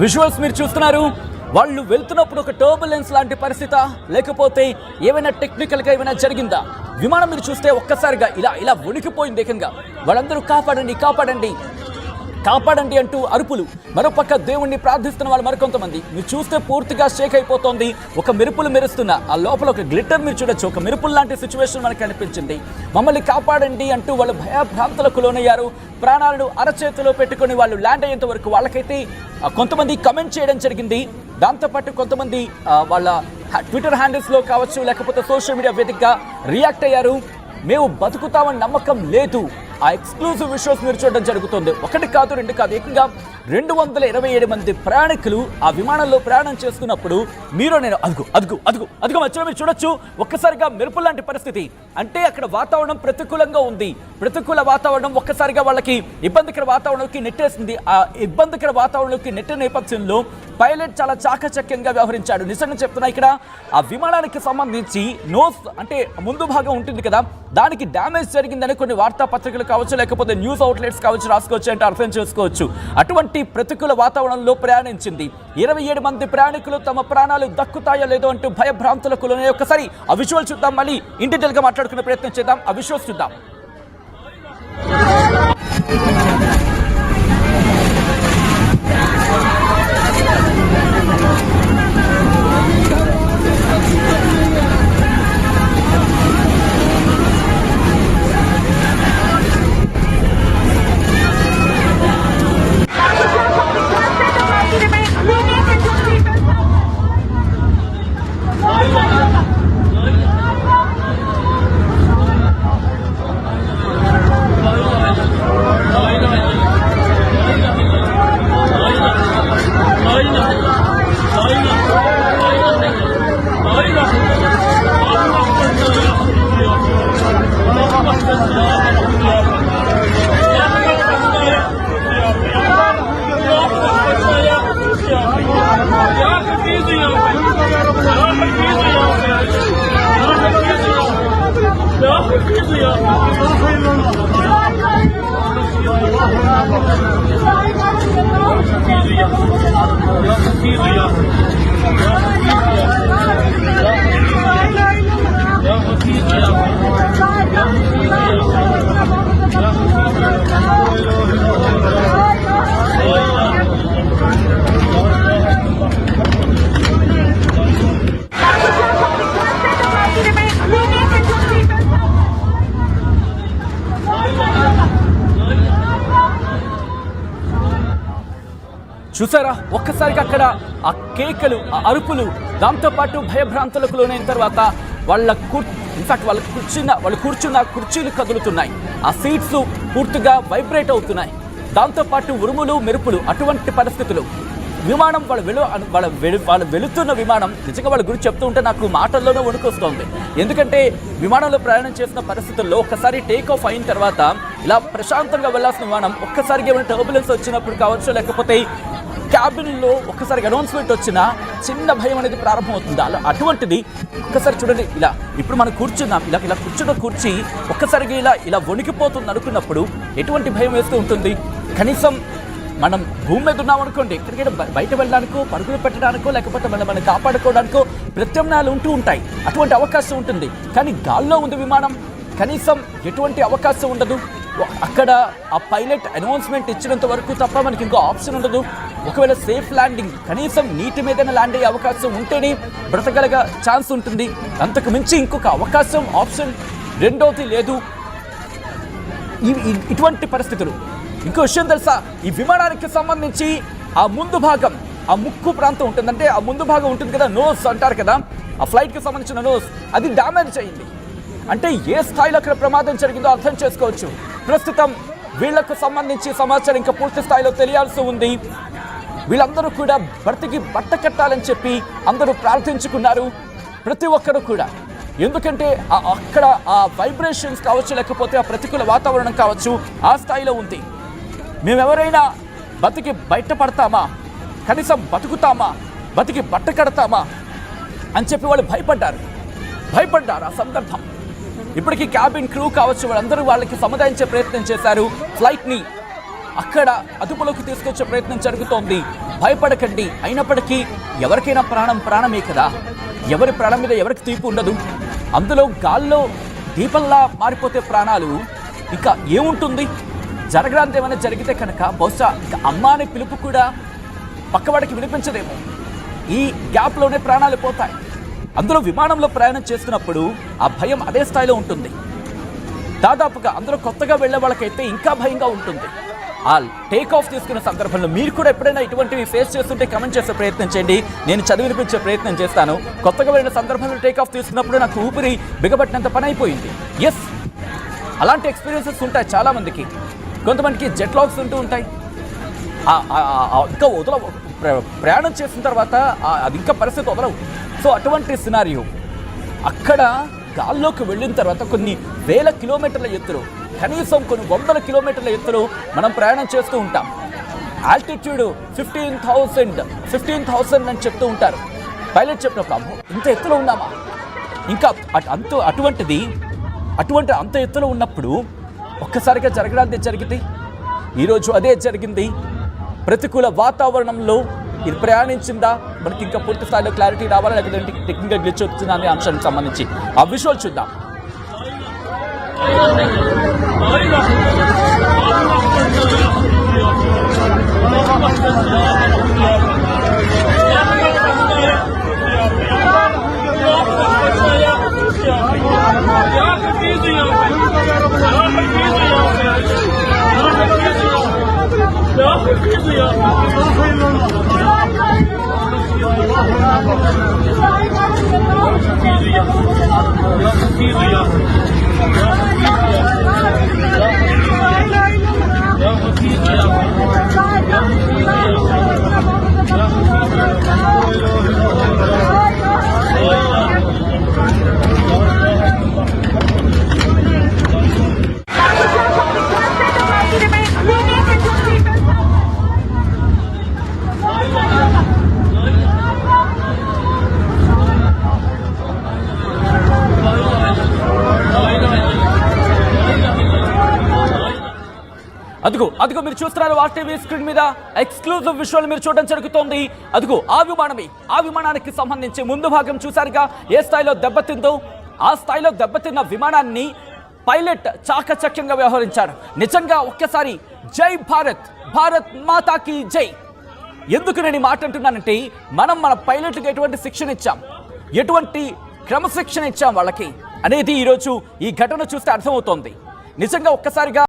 Visuals మీరు చూస్తున్నారు. వాళ్ళు వెళ్తున్నప్పుడు ఒక టర్బులెన్స్ లాంటి పరిస్థితి లేకపోతే ఏమైనా టెక్నికల్గా ఏమైనా జరిగిందా? విమానం మీరు చూస్తే ఒక్కసారిగా ఇలా ఇలా వణికిపోయింది ఏకంగా. వాళ్ళందరూ కాపాడండి కాపాడండి కాపాడండి అంటూ అరుపులు. మరోపక్క దేవుణ్ణి ప్రార్థిస్తున్న వాళ్ళు మరికొంతమంది. మీరు చూస్తే పూర్తిగా షేక్ అయిపోతుంది. ఒక మెరుపులు మెరుస్తున్న ఆ లోపల ఒక గ్లిటర్ మీరు చూడొచ్చు. ఒక మెరుపులు లాంటి సిచ్యువేషన్ మనకు కనిపించింది. మమ్మల్ని కాపాడండి అంటూ వాళ్ళు భయభ్రాంతులకు లోనయ్యారు. ప్రాణాలను అరచేతిలో పెట్టుకుని వాళ్ళు ల్యాండ్ అయ్యేంత వరకు వాళ్ళకైతే కొంతమంది కమెంట్ చేయడం జరిగింది. దాంతోపాటు కొంతమంది వాళ్ళ ట్విట్టర్ హ్యాండిల్స్లో కావచ్చు లేకపోతే సోషల్ మీడియా వేదికగా రియాక్ట్ అయ్యారు. మేము బతుకుతామని నమ్మకం లేదు. ఆ ఎక్స్క్లూజివ్ విషయాస్ మీరు చూడడం జరుగుతుంది. ఒకటి కాదు రెండు కాదు, ఏకంగా 227 మంది ప్రయాణికులు ఆ విమానంలో ప్రయాణం చేస్తున్నప్పుడు మీరు నేను అదుగు అదుగు అదుగు అదుగు మధ్యలో మీరు చూడొచ్చు. ఒక్కసారిగా మెరుపు లాంటి పరిస్థితి. అంటే అక్కడ వాతావరణం ప్రతికూలంగా ఉంది. ప్రతికూల వాతావరణం ఒక్కసారిగా వాళ్ళకి ఇబ్బందికర వాతావరణంలోకి నెట్టేసింది. ఆ ఇబ్బందికర వాతావరణంలోకి నెట్టిన నేపథ్యంలో పైలట్ చాలా చాకచక్యంగా వ్యవహరించాడు. నిజంగా చెప్తున్నా, ఇక్కడ ఆ విమానానికి సంబంధించి నోస్ అంటే ముందు భాగం ఉంటుంది కదా, దానికి డ్యామేజ్ జరిగిందని కొన్ని వార్తాపత్రికలు కావచ్చు లేకపోతే న్యూస్ అవుట్లెట్స్ కావచ్చు రాసుకోవచ్చు అంటే అర్థం చేసుకోవచ్చు. అటువంటి ప్రతికూల వాతావరణంలో ప్రయాణించింది. 27 మంది ప్రయాణికులు తమ ప్రాణాలు దక్కుతాయో లేదో అంటూ భయభ్రాంతులకు లోనే. ఒక్కసారి ఆ విజువల్ చూద్దాం, మళ్ళీ ఇన్ డీటెయిల్ గా మాట్లాడుకునే ప్రయత్నం చేద్దాం. ఆ విజువల్స్ చూద్దాం. చూసారా ఒక్కసారిగా అక్కడ ఆ కేకలు, ఆ అరుపులు, దాంతోపాటు భయభ్రాంతులకు లోనైన తర్వాత వాళ్ళు కూర్చున్న కుర్చీలు కదులుతున్నాయి. ఆ సీట్స్ పూర్తిగా వైబ్రేట్ అవుతున్నాయి. దాంతోపాటు ఉరుములు మెరుపులు. అటువంటి పరిస్థితులు. విమానం వాళ్ళు వెళుతున్న విమానం నిజంగా వాళ్ళ గురించి చెప్తూ ఉంటే నాకు మాటల్లోనే వణుకొస్తోంది. ఎందుకంటే విమానంలో ప్రయాణం చేసిన పరిస్థితుల్లో ఒక్కసారి టేక్ ఆఫ్ అయిన తర్వాత ఇలా ప్రశాంతంగా వెళ్లాల్సిన విమానం ఒక్కసారిగా ఏమైనా టర్బులెన్స్ వచ్చినప్పుడు కావచ్చు లేకపోతే క్యాబిన్లో ఒక్కసారి అనౌన్స్మెంట్ వచ్చినా చిన్న భయం అనేది ప్రారంభమవుతుంది. అటువంటిది ఒక్కసారి చూడండి, ఇలా ఇప్పుడు మనం కూర్చున్నాం, ఇలా కూర్చున్న కూర్చి ఒక్కసారిగా ఇలా వణికిపోతుంది అనుకున్నప్పుడు ఎటువంటి భయం వేస్తూ ఉంటుంది. కనీసం మనం భూమి మీద ఉన్నాం అనుకోండి, ఎక్కడికైనా బయట వెళ్ళడానికో పరుగులు పెట్టడానికో లేకపోతే మనం కాపాడుకోవడానికో ప్రత్యామ్నాయాలు ఉంటూ ఉంటాయి. అటువంటి అవకాశం ఉంటుంది. కానీ గాల్లో ఉంది విమానం, కనీసం ఎటువంటి అవకాశం ఉండదు. అక్కడ ఆ పైలట్ అనౌన్స్మెంట్ ఇచ్చినంత వరకు తప్ప మనకి ఇంకో ఆప్షన్ ఉండదు. ఒకవేళ సేఫ్ ల్యాండింగ్ కనీసం నీటి మీదనే ల్యాండ్ అయ్యే అవకాశం ఉంటేనే బ్రతకగల ఛాన్స్ ఉంటుంది. అంతకు మించి ఇంకొక అవకాశం ఆప్షన్ రెండోది లేదు. ఇటువంటి పరిస్థితులు. ఇంకో విషయం తెలుసా, ఈ విమానానికి సంబంధించి ఆ ముందు భాగం, ఆ ముక్కు ప్రాంతం ఉంటుంది, అంటే ఆ ముందు భాగం ఉంటుంది కదా, నోస్ అంటారు కదా, ఆ ఫ్లైట్కి సంబంధించిన నోస్ అది డ్యామేజ్ అయింది. అంటే ఏ స్థాయిలో అక్కడ ప్రమాదం జరిగిందో అర్థం చేసుకోవచ్చు. ప్రస్తుతం వీళ్లకు సంబంధించి సమాచారం ఇంకా పూర్తి స్థాయిలో తెలియాల్సి ఉంది. వీళ్ళందరూ కూడా బ్రతికి బట్ట కట్టాలని చెప్పి అందరూ ప్రార్థించుకున్నారు, ప్రతి ఒక్కరు కూడా. ఎందుకంటే అక్కడ ఆ వైబ్రేషన్స్ కావచ్చు లేకపోతే ఆ ప్రతికూల వాతావరణం కావచ్చు ఆ స్థాయిలో ఉంది. మేమెవరైనా బతికి బయటపడతామా, కనీసం బతుకుతామా, బతికి బట్ట కడతామా అని చెప్పి వాళ్ళు భయపడ్డారు. ఆ సందర్భం. ఇప్పటికీ క్యాబిన్ క్రూ కావచ్చు వాళ్ళందరూ వాళ్ళకి సముదాయించే ప్రయత్నం చేశారు. ఫ్లైట్ని అక్కడ అదుపులోకి తీసుకొచ్చే ప్రయత్నం జరుగుతోంది. భయపడకండి, అయినప్పటికీ ఎవరికైనా ప్రాణమే కదా, ఎవరి ప్రాణం మీద ఎవరికి తీపి ఉండదు. అందులో గాల్లో దీపంలా మారిపోతే ప్రాణాలు ఇక ఏముంటుంది? జరగడానికి ఏమైనా జరిగితే కనుక బహుశా ఇక అమ్మ అనే పిలుపు కూడా పక్కవాడికి వినిపించదేమో. ఈ గ్యాప్లోనే ప్రాణాలు పోతాయి. అందులో విమానంలో ప్రయాణం చేస్తున్నప్పుడు ఆ భయం అదే స్థాయిలో ఉంటుంది. దాదాపుగా అందులో కొత్తగా వెళ్ళే వాళ్ళకైతే ఇంకా భయంగా ఉంటుంది. ఆ టేక్ ఆఫ్ తీసుకున్న సందర్భంలో మీరు కూడా ఎప్పుడైనా ఇటువంటివి ఫేస్ చేస్తుంటే కమెంట్ చేసే ప్రయత్నం చేయండి, నేను చదివినిపించే ప్రయత్నం చేస్తాను. కొత్తగా వెళ్ళిన సందర్భంలో టేక్ ఆఫ్ తీసుకున్నప్పుడు నాకు ఊపిరి బిగబట్టినంత పని అయిపోయింది. ఎస్, అలాంటి ఎక్స్పీరియన్సెస్ ఉంటాయి చాలామందికి. కొంతమందికి జెట్ లాగ్స్ ఉంటూ ఉంటాయి. ఇంకా ప్రయాణం చేసిన తర్వాత అది ఇంకా పరిస్థితి వదలవు. సో అటువంటి సినారియో అక్కడ గాల్లోకి వెళ్ళిన తర్వాత కొన్ని వేల కిలోమీటర్ల ఎత్తులో, కనీసం కొన్ని వందల కిలోమీటర్ల ఎత్తులో మనం ప్రయాణం చేస్తూ ఉంటాం. ఆల్టిట్యూడ్ 15,000 అని చెప్తూ ఉంటారు పైలట్ చెప్పినప్పుడు. అమ్మో, ఇంత ఎత్తులో ఉన్నామా? ఇంకా అంత ఎత్తులో ఉన్నప్పుడు ఒక్కసారిగా జరగడానికి జరిగింది. ఈరోజు అదే జరిగింది. ప్రతికూల వాతావరణంలో ఇది ప్రయాణించిందా, మనకి ఇంకా పూర్తి స్థాయిలో క్లారిటీ రావాలా, లేకపోతే టెక్నికల్ గ్లిచ్ వచ్చిందా అనే అంశానికి సంబంధించి ఆ విజువల్ చూద్దాం. అదిగో మీరు చూస్తున్నారు ఆర్టీవీ స్క్రీన్ మీద ఎక్స్క్లూజివ్ విజువల్ మీరు చూడడం జరుగుతోంది. అదిగో ఆ విమానానికి సంబంధించి ముందు భాగం చూసారుగా ఏ స్థాయిలో దెబ్బతిందో. ఆ స్థాయిలో దెబ్బతిన్న విమానాన్ని పైలట్ చాకచక్యంగా వ్యవహరించారు. నిజంగా ఒక్కసారి జై భారత్, భారత్ మాతాకి జై. ఎందుకు నేను ఈ మాట అంటున్నానంటే, మనం మన పైలట్కి ఎటువంటి శిక్షణ ఇచ్చాం, ఎటువంటి క్రమశిక్షణ ఇచ్చాం వాళ్ళకి అనేది ఈరోజు ఈ ఘటన చూస్తే అర్థమవుతోంది. నిజంగా ఒక్కసారిగా